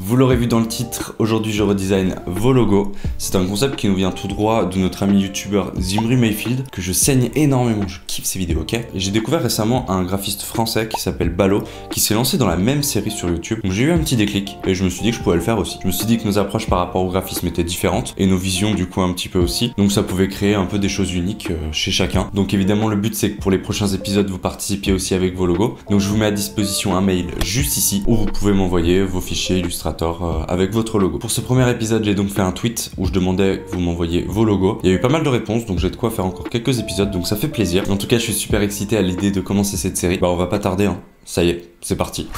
Vous l'aurez vu dans le titre, aujourd'hui je redesign vos logos. C'est un concept qui nous vient tout droit de notre ami youtubeur Zimri Mayfield, que je saigne énormément, je kiffe ses vidéos, ok. Et j'ai découvert récemment un graphiste français qui s'appelle Balo, qui s'est lancé dans la même série sur YouTube. Donc j'ai eu un petit déclic et je me suis dit que je pouvais le faire aussi. Je me suis dit que nos approches par rapport au graphisme étaient différentes et nos visions du coup un petit peu aussi. Donc ça pouvait créer un peu des choses uniques chez chacun. Donc évidemment le but c'est que pour les prochains épisodes vous participiez aussi avec vos logos. Donc je vous mets à disposition un mail juste ici où vous pouvez m'envoyer vos fichiers Illustrator avec votre logo. Pour ce premier épisode, j'ai donc fait un tweet où je demandais que vous m'envoyiez vos logos. Il y a eu pas mal de réponses, donc j'ai de quoi faire encore quelques épisodes, donc ça fait plaisir. En tout cas, je suis super excité à l'idée de commencer cette série. Bah, on va pas tarder, hein. Ça y est, c'est parti.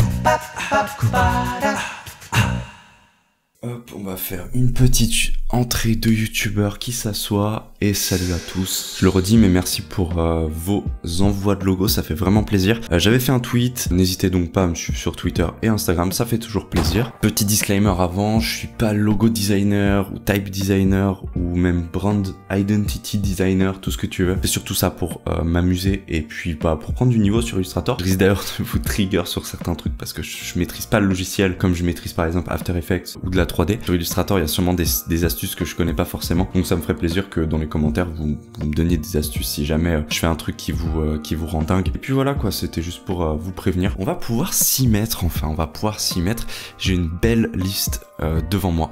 Hop, on va faire une petite entrée de youtubeur qui s'assoit. Et salut à tous. Je le redis, mais merci pour vos envois de logos, ça fait vraiment plaisir. J'avais fait un tweet, n'hésitez donc pas à me suivre sur Twitter et Instagram, ça fait toujours plaisir. Petit disclaimer avant, je suis pas logo designer ou type designer ou même brand identity designer, tout ce que tu veux. C'est surtout ça pour m'amuser et puis bah, pour prendre du niveau sur Illustrator. Je risque d'ailleurs de vous trigger sur certains trucs parce que je maîtrise pas le logiciel comme je maîtrise par exemple After Effects ou de la 3D. Sur Illustrator, il y a sûrement des astuces que je connais pas forcément, donc ça me ferait plaisir que dans les commentaires vous me donniez des astuces si jamais je fais un truc qui vous rend dingue. Et puis voilà quoi, c'était juste pour vous prévenir. On va pouvoir s'y mettre, enfin on va pouvoir s'y mettre. J'ai une belle liste devant moi.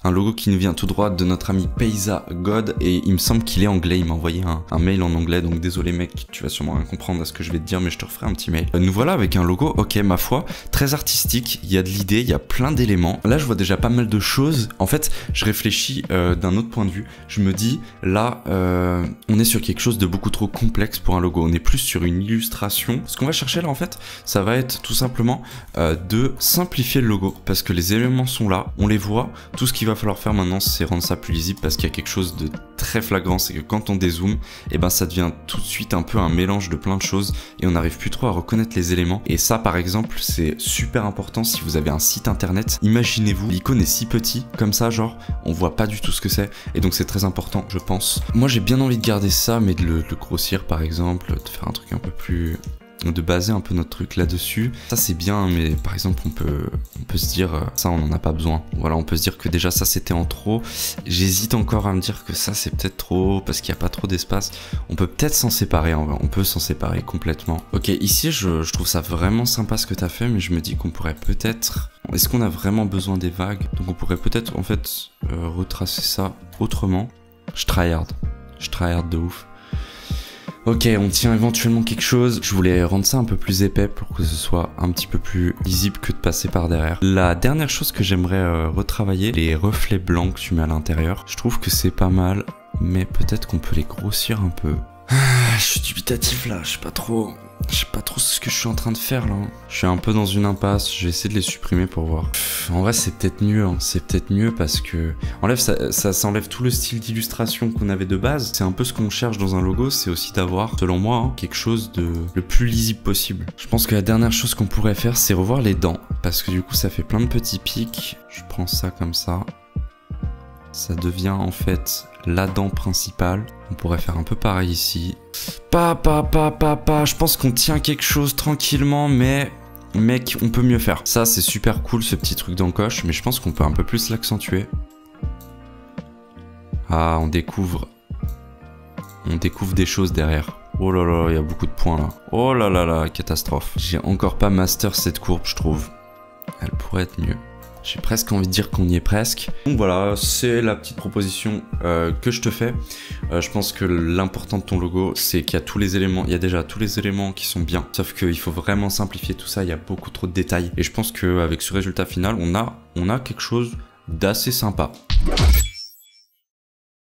Un logo qui nous vient tout droit de notre ami Paysa God et il me semble qu'il est anglais, il m'a envoyé un mail en anglais, donc désolé mec, tu vas sûrement rien comprendre à ce que je vais te dire mais je te referai un petit mail. Nous voilà avec un logo, ok ma foi, très artistique, il y a de l'idée, il y a plein d'éléments. Là je vois déjà pas mal de choses, en fait je réfléchis d'un autre point de vue, je me dis là on est sur quelque chose de beaucoup trop complexe pour un logo, on est plus sur une illustration. Ce qu'on va chercher là en fait, ça va être tout simplement de simplifier le logo parce que les éléments sont là, on les voit, tout ce qui va falloir faire maintenant c'est rendre ça plus lisible parce qu'il y a quelque chose de très flagrant, c'est que quand on dézoome et ben ça devient tout de suite un peu un mélange de plein de choses et on n'arrive plus trop à reconnaître les éléments. Et ça par exemple c'est super important si vous avez un site internet, imaginez-vous l'icône est si petit comme ça, genre on voit pas du tout ce que c'est et donc c'est très important je pense. Moi j'ai bien envie de garder ça mais de le grossir par exemple, de faire un truc un peu plus... de baser un peu notre truc là-dessus. Ça c'est bien, mais par exemple on peut se dire ça on en a pas besoin. Voilà, on peut se dire que déjà ça c'était en trop. J'hésite encore à me dire que ça c'est peut-être trop parce qu'il n'y a pas trop d'espace. On peut peut-être s'en séparer en vrai, on peut s'en séparer complètement. Ok, ici je trouve ça vraiment sympa ce que t'as fait, mais je me dis qu'on pourrait peut-être... Est-ce qu'on a vraiment besoin des vagues? Donc on pourrait peut-être en fait retracer ça autrement. Je tryhard de ouf. Ok, on tient éventuellement quelque chose. Je voulais rendre ça un peu plus épais pour que ce soit un petit peu plus lisible que de passer par derrière. La dernière chose que j'aimerais retravailler, les reflets blancs que tu mets à l'intérieur. Je trouve que c'est pas mal, mais peut-être qu'on peut les grossir un peu. Je suis dubitatif là, je sais pas trop ce que je suis en train de faire là. Je suis un peu dans une impasse, je vais essayer de les supprimer pour voir. En vrai c'est peut-être mieux, hein. C'est peut-être mieux parce que ça enlève tout le style d'illustration qu'on avait de base. C'est un peu ce qu'on cherche dans un logo, c'est aussi d'avoir, selon moi, hein, quelque chose de le plus lisible possible. Je pense que la dernière chose qu'on pourrait faire c'est revoir les dents, parce que du coup ça fait plein de petits pics. Je prends ça comme ça. Ça devient en fait la dent principale. On pourrait faire un peu pareil ici. Je pense qu'on tient quelque chose tranquillement, mais mec, on peut mieux faire. Ça, c'est super cool ce petit truc d'encoche, mais je pense qu'on peut un peu plus l'accentuer. Ah, on découvre des choses derrière. Oh là là, il y a beaucoup de points là. Oh là là là, catastrophe. J'ai encore pas master cette courbe, je trouve. Elle pourrait être mieux. J'ai presque envie de dire qu'on y est presque. Donc voilà, c'est la petite proposition que je te fais. Je pense que l'important de ton logo, c'est qu'il y a tous les éléments. Il y a déjà tous les éléments qui sont bien. Sauf qu'il faut vraiment simplifier tout ça. Il y a beaucoup trop de détails. Et je pense qu'avec ce résultat final, on a quelque chose d'assez sympa.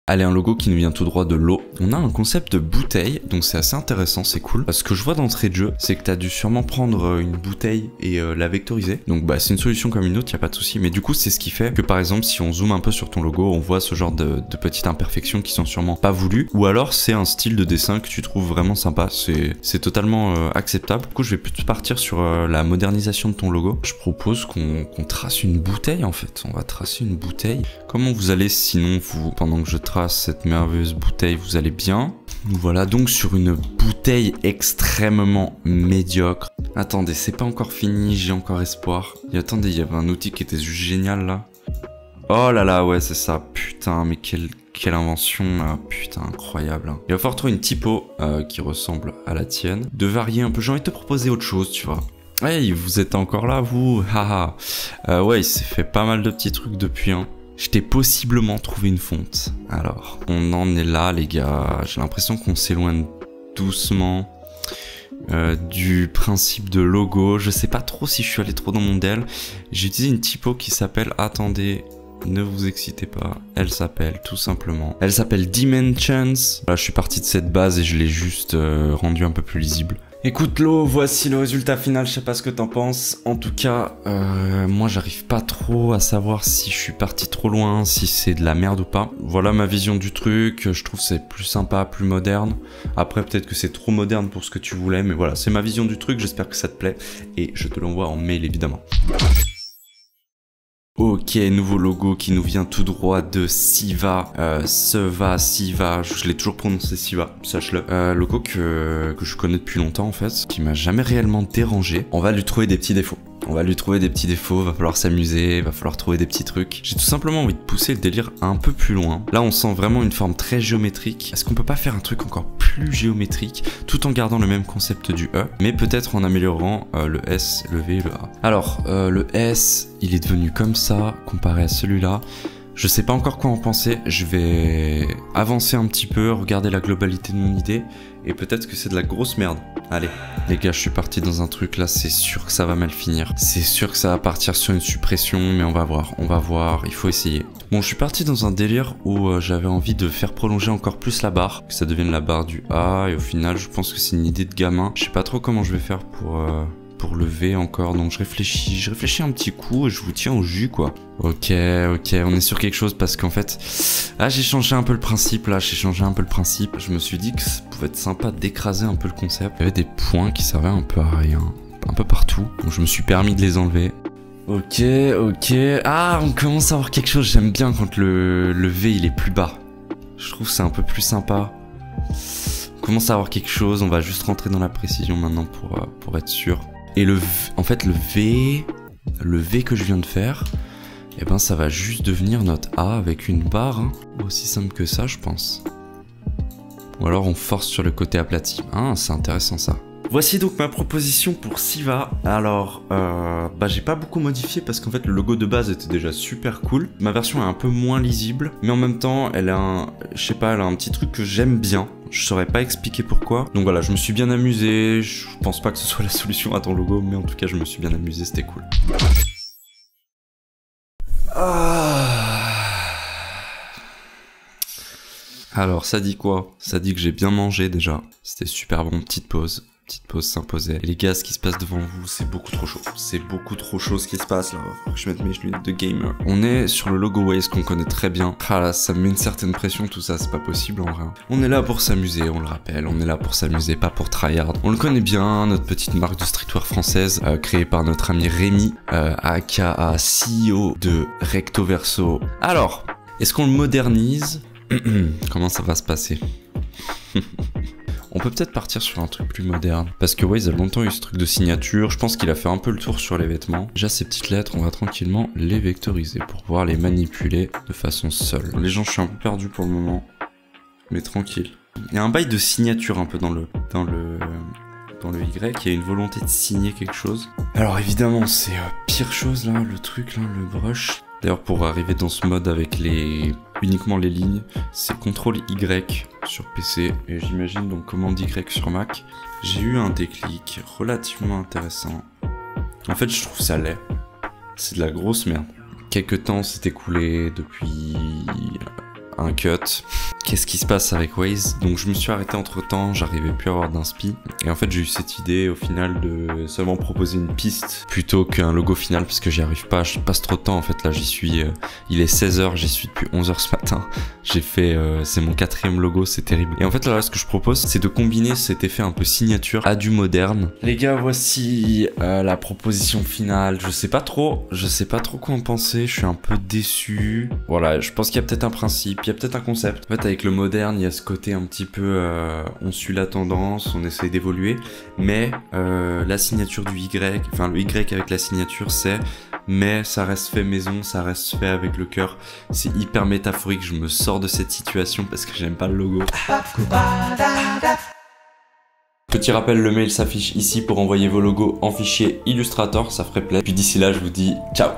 Allez, un logo qui nous vient tout droit de l'eau. On a un concept de bouteille, donc c'est assez intéressant, c'est cool. Ce que je vois d'entrée de jeu, c'est que tu as dû sûrement prendre une bouteille et la vectoriser. Donc bah c'est une solution comme une autre, y a pas de souci. Mais du coup, c'est ce qui fait que par exemple, si on zoome un peu sur ton logo, on voit ce genre de petites imperfections qui sont sûrement pas voulues. Ou alors c'est un style de dessin que tu trouves vraiment sympa. C'est totalement acceptable. Du coup, je vais plutôt partir sur la modernisation de ton logo. Je propose qu'on trace une bouteille en fait. On va tracer une bouteille. Comment vous allez sinon, vous, pendant que je trace cette merveilleuse bouteille, vous allez bien? Voilà donc sur une bouteille extrêmement médiocre. Attendez, c'est pas encore fini, j'ai encore espoir. Et attendez, il y avait un outil qui était juste génial là. Oh là là, ouais, c'est ça. Putain, mais quelle invention là. Putain, incroyable. Il va falloir trouver une typo qui ressemble à la tienne. De varier un peu. J'ai envie de te proposer autre chose, tu vois. Hey, vous êtes encore là, vous? Haha. Ouais, il s'est fait pas mal de petits trucs depuis, hein. Je t'ai possiblement trouvé une fonte. Alors, on en est là, les gars. J'ai l'impression qu'on s'éloigne doucement du principe de logo. Je sais pas trop si je suis allé trop dans mon DL. J'ai utilisé une typo qui s'appelle... Attendez, ne vous excitez pas. Elle s'appelle tout simplement... Elle s'appelle Dimensions. Là, je suis parti de cette base et je l'ai juste rendu un peu plus lisible. Écoute Lo, voici le résultat final, je sais pas ce que t'en penses. En tout cas, moi j'arrive pas trop à savoir si je suis parti trop loin, si c'est de la merde ou pas. Voilà ma vision du truc, je trouve c'est plus sympa, plus moderne. Après peut-être que c'est trop moderne pour ce que tu voulais, mais voilà, c'est ma vision du truc, j'espère que ça te plaît. Et je te l'envoie en mail évidemment. Ok, nouveau logo qui nous vient tout droit de Siva, Siva, je l'ai toujours prononcé Siva, sache-le. Logo que je connais depuis longtemps en fait, qui m'a jamais réellement dérangé. On va lui trouver des petits défauts. Va falloir s'amuser, va falloir trouver des petits trucs. J'ai tout simplement envie de pousser le délire un peu plus loin. Là, on sent vraiment une forme très géométrique. Est-ce qu'on peut pas faire un truc encore plus géométrique, tout en gardant le même concept du E, mais peut-être en améliorant le S, le V et le A. Alors, le S, il est devenu comme ça, comparé à celui-là. Je sais pas encore quoi en penser, je vais avancer un petit peu, regarder la globalité de mon idée, et peut-être que c'est de la grosse merde. Allez, les gars, je suis parti dans un truc là, c'est sûr que ça va mal finir. C'est sûr que ça va partir sur une suppression, mais on va voir, il faut essayer. Bon, je suis parti dans un délire où j'avais envie de faire prolonger encore plus la barre, que ça devienne la barre du A, et au final, je pense que c'est une idée de gamin. Je sais pas trop comment je vais faire pour le V encore, donc je réfléchis un petit coup et je vous tiens au jus quoi. Ok, on est sur quelque chose parce qu'en fait, j'ai changé un peu le principe je me suis dit que ça pouvait être sympa d'écraser un peu le concept. Il y avait des points qui servaient un peu à rien, un peu partout, donc je me suis permis de les enlever. Ok, on commence à avoir quelque chose, j'aime bien quand le V il est plus bas. Je trouve que c'est un peu plus sympa. On commence à avoir quelque chose, on va juste rentrer dans la précision maintenant pour être sûr. Et en fait le V que je viens de faire, eh ben ça va juste devenir notre A avec une barre, hein. Aussi simple que ça je pense. Ou alors on force sur le côté aplati. Ah, c'est intéressant ça. Voici donc ma proposition pour Siva. Alors, j'ai pas beaucoup modifié parce qu'en fait le logo de base était déjà super cool. Ma version est un peu moins lisible, mais en même temps elle a elle a un petit truc que j'aime bien. Je saurais pas expliquer pourquoi. Donc voilà, je me suis bien amusé. Je pense pas que ce soit la solution à ton logo, mais en tout cas je me suis bien amusé, c'était cool. Alors ça dit quoi? Ça dit que j'ai bien mangé déjà. C'était super bon, petite pause s'imposait. Et les gars, ce qui se passe devant vous, c'est beaucoup trop chaud. C'est beaucoup trop chaud ce qui se passe là. Faut que je mette mes lunettes de gamer. On est sur le logo Waze qu'on connaît très bien. Ah là, ça me met une certaine pression tout ça, c'est pas possible en vrai. On est là pour s'amuser, on le rappelle. On est là pour s'amuser, pas pour tryhard. On le connaît bien, notre petite marque de streetwear française, créée par notre ami Rémi, aka CEO de Recto Verso. Alors, est-ce qu'on le modernise? Comment ça va se passer? On peut peut-être partir sur un truc plus moderne. Parce que Waze a longtemps eu ce truc de signature. Je pense qu'il a fait un peu le tour sur les vêtements. Déjà, ces petites lettres, on va tranquillement les vectoriser pour pouvoir les manipuler de façon seule. Les gens, je suis un peu perdu pour le moment. Mais tranquille. Il y a un bail de signature un peu dans le Y. Il y a une volonté de signer quelque chose. Alors évidemment, c'est pire chose là, le truc là, le brush. D'ailleurs, pour arriver dans ce mode avec uniquement les lignes, c'est CTRL Y sur PC et j'imagine donc commande Y sur Mac. J'ai eu un déclic relativement intéressant. En fait, je trouve ça laid. C'est de la grosse merde. Quelques temps s'est écoulé depuis un cut. Qu'est-ce qui se passe avec Waze? Donc je me suis arrêté entre temps, j'arrivais plus à avoir d'inspi. Et en fait j'ai eu cette idée au final de seulement proposer une piste plutôt qu'un logo final parce que j'y arrive pas, je passe trop de temps en fait là j'y suis, il est 16h, j'y suis depuis 11h ce matin. J'ai fait, c'est mon 4e logo, c'est terrible. Et en fait là ce que je propose c'est de combiner cet effet un peu signature à du moderne. Les gars voici la proposition finale, je sais pas trop quoi en penser, je suis un peu déçu. Voilà, je pense qu'il y a peut-être un principe, il y a peut-être un concept. En fait avec avec le moderne, il y a ce côté un petit peu, on suit la tendance, on essaye d'évoluer, mais la signature du Y, enfin le Y avec la signature, c'est mais ça reste fait maison, ça reste fait avec le cœur. C'est hyper métaphorique, je me sors de cette situation parce que j'aime pas le logo. Petit rappel, le mail s'affiche ici pour envoyer vos logos en fichier Illustrator, ça ferait plaisir. Puis d'ici là, je vous dis ciao.